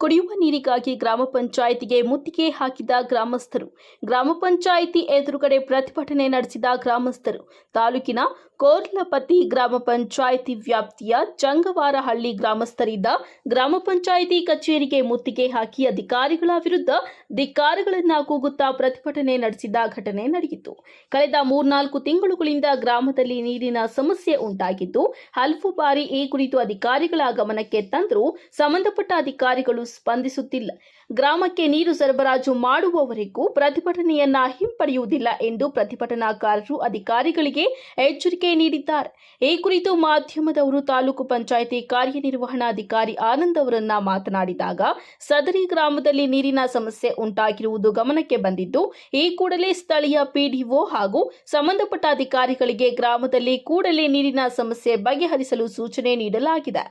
ಕುಡಿಯುವ ನೀರಿಗಾಗಿ ಗ್ರಾಮ ಪಂಚಾಯಿತಿಗೆ ಮುತ್ತಿಗೆ ಹಾಕಿದ ಗ್ರಾಮಸ್ಥರು. ಗ್ರಾಮ ಪಂಚಾಯಿತಿ ಎದುರುಗಡೆ ಪ್ರತಿಭಟನೆ ನಡೆಸಿದ ಗ್ರಾಮಸ್ಥರು. ತಾಲೂಕಿನ ಕೋರ್ಲಪತಿ ಗ್ರಾಮ ಪಂಚಾಯಿತಿ ವ್ಯಾಪ್ತಿಯ ಚಂಗವಾರಹಳ್ಳಿ ಗ್ರಾಮಸ್ಥರಿಂದ ಗ್ರಾಮ ಪಂಚಾಯಿತಿ ಕಚೇರಿಗೆ ಮುತ್ತಿಗೆ ಹಾಕಿ ಅಧಿಕಾರಿಗಳ ವಿರುದ್ಧ ಧಿಕ್ಕಾರಗಳನ್ನು ಕೂಗುತ್ತಾ ಪ್ರತಿಭಟನೆ ನಡೆಸಿದ ಘಟನೆ ನಡೆಯಿತು. ಕಳೆದ 3-4 ತಿಂಗಳುಗಳಿಂದ ಗ್ರಾಮದಲ್ಲಿ ನೀರಿನ ಸಮಸ್ಯೆ ಉಂಟಾಗಿದ್ದು, ಹಲವು ಬಾರಿ ಈ ಕುರಿತು ಅಧಿಕಾರಿಗಳ ಗಮನಕ್ಕೆ ತಂದರೂ ಸಂಬಂಧಪಟ್ಟ ಅಧಿಕಾರಿಗಳು ಸ್ಪಂದಿಸುತ್ತಿಲ್ಲ. ಗ್ರಾಮಕ್ಕೆ ನೀರು ಸರಬರಾಜು ಮಾಡುವವರೆಗೂ ಪ್ರತಿಭಟನೆಯನ್ನ ಹಿಂಪಡೆಯುವುದಿಲ್ಲ ಎಂದು ಪ್ರತಿಭಟನಾಕಾರರು ಅಧಿಕಾರಿಗಳಿಗೆ ಎಚ್ಚರಿಕೆ ನೀಡಿದ್ದಾರೆ. ಈ ಕುರಿತು ಮಾಧ್ಯಮದವರು ತಾಲೂಕು ಪಂಚಾಯಿತಿ ಕಾರ್ಯನಿರ್ವಹಣಾಧಿಕಾರಿ ಆನಂದ್ ಅವರನ್ನ ಮಾತನಾಡಿದಾಗ, ಸದರಿ ಗ್ರಾಮದಲ್ಲಿ ನೀರಿನ ಸಮಸ್ಯೆ ಉಂಟಾಗಿರುವುದು ಗಮನಕ್ಕೆ ಬಂದಿದ್ದು, ಈ ಕೂಡಲೇ ಸ್ಥಳೀಯ ಪಿಡಿಒ ಹಾಗೂ ಸಂಬಂಧಪಟ್ಟ ಅಧಿಕಾರಿಗಳಿಗೆ ಗ್ರಾಮದಲ್ಲಿ ಕೂಡಲೇ ನೀರಿನ ಸಮಸ್ಯೆ ಬಗೆಹರಿಸಲು ಸೂಚನೆ ನೀಡಲಾಗಿದೆ.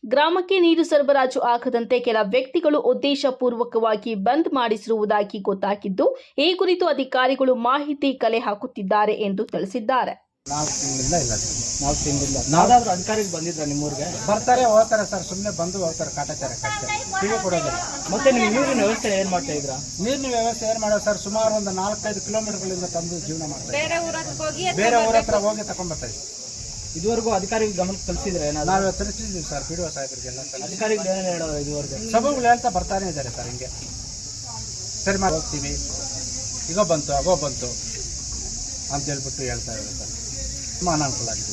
ಗ್ರಾಮಕ್ಕೆ ನೀರು ಸರಬರಾಜು ಆಗದಂತೆ ಕೆಲ ವ್ಯಕ್ತಿಗಳು ಉದ್ದೇಶಪೂರ್ವಕವಾಗಿ ಬಂದ್ ಮಾಡಿಸಿರುವುದಾಗಿ ಗೊತ್ತಾಗಿದ್ದು, ಈ ಕುರಿತು ಅಧಿಕಾರಿಗಳು ಮಾಹಿತಿ ಕಲೆ ಹಾಕುತ್ತಿದ್ದಾರೆ ಎಂದು ತಿಳಿಸಿದ್ದಾರೆ. ಅಧಿಕಾರಿಗೆ ಬಂದಿದ್ರ ನಿಮ್ಮೂರಿಗೆ ಬರ್ತಾರೆ ಹೋಗ್ತಾರೆ ಸರ್, ಸುಮ್ಮನೆ ಬಂದು ಹೋಗ್ತಾರೆ, ಕಾಟಾಚಾರ ಟಿವಿ ಕೊಡೋದಿಲ್ಲ. ಮತ್ತೆ ನೀವು ನೀರಿನ ವ್ಯವಸ್ಥೆ ಏನ್ ಮಾಡ್ತಾ ಇದ್ರ? ನೀರಿನ ವ್ಯವಸ್ಥೆ ಏನ್ ಮಾಡೋದು ಸರ್, ಸುಮಾರು ಒಂದು 4-5 ಕಿಲೋಮೀಟರ್ಗಳಿಂದ ತಂದು ಜೀವನ ಮಾಡ್ತಾರೆ. ಬೇರೆ ಊರ ಹತ್ರ ಹೋಗಿ ತಗೊಂಡ್ಬರ್ತಾ ಇದ್ದೀವಿ. ಇದುವರೆಗೂ ಅಧಿಕಾರಿಗೆ ಗಮನಕ್ಕೆ ತಲುಪಿಸಿದ್ರೆ ನಾವು ತಿಳಿಸಿದ್ದೀವಿ ಸರ್, ಪಿಡಿಒ ಸಾಹೇಬರಿಗೆಲ್ಲ. ಅಧಿಕಾರಿಗಳು ಏನೇನು ಹೇಳೋದು ಇದುವರೆಗೂ? ಸಭೆಗಳು ಹೇಳ್ತಾ ಬರ್ತಾನೆ ಇದ್ದಾರೆ ಸರ್. ಹಿಂಗೆ ಸರಿ ಮಾಡಿ ಹೋಗ್ತೀವಿ, ಆಗೋ ಬಂತು ಅಂತ ಹೇಳ್ಬಿಟ್ಟು ಹೇಳ್ತಾ ಇದ್ದಾರೆ ಸರ್. ತುಂಬ ಅನಾನುಕೂಲ ಆಗಿದೆ.